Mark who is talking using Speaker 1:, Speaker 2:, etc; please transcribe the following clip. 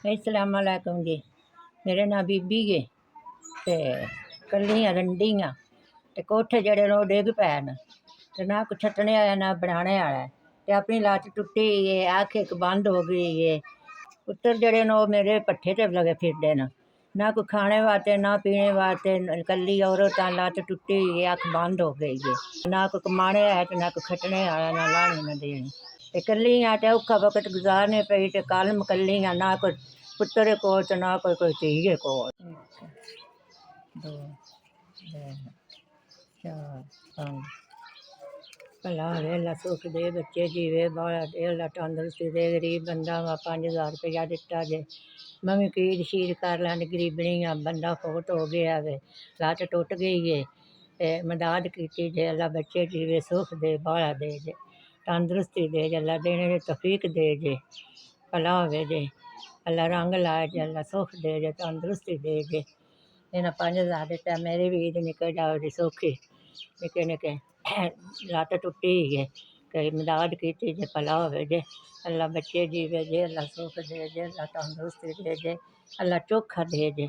Speaker 1: अस्सलामुअलैकुम जी। मेरे नां बीबी गे ते कल्लियां रंडियां ते कोठे जेह्ड़े न ओह् डिग पै न ते ना कोई छट्टने आया ना बनाने आया ते अपनी लत्त टुट्टी है, अक्ख इक बंद हो गई है। पुत्तर जेह्ड़े न ओह् मेरे भट्ठे ते लगे फिरदे न, ना कोई खाने वास्ते ना पीने वास्ते। कल्ली औरत आं, लत्त टुट्टी है, अक्ख बंद हो गई है। ना कोई कमाने आया ते ना कोई खट्टने आया, ना लानी ना देनी ते कल्ली आं ते औखा वक्त गुजारने पई ते कल कल्ली आं, ना कोई पुत्तर दे कोल ते ना कोई धी दे कोल। दो चार पंज भला होवे अल्लाह सुख दे, बच्चे जीवे बाला दे, अल्लाह तंदरुस्ती दे। गरीब बंदा वा 5000 रुपया दिता जे, मैं भी खीर शीर कर लैंदी। गरीबनी आ, बंदा फौत हो गया वे, लत्त टुट गई है ते मदद की जे। अल्लाह बच्चे जीवे सुख दे बाला दे जे, तंदरुस्ती दे जे, अल्लाह देने दी तौफीक दे जे, भला होवे जे, अल्लाह रंग लाए जे, अल्लाह सुख दे जे, तंदरुस्ती दे जे। इन्हें 5000 दिता, मेरी भी ईद निकल जाओ सौखी। निक्के निक्के लत्त टुट्टी है, कई मदद की जे, भला होवे जे, अल्लाह बच्चे जीवे जे, अल्लाह सुख दे जे, अल्लाह तंदरुस्ती दे जे, अल्लाह चोखा दे जे।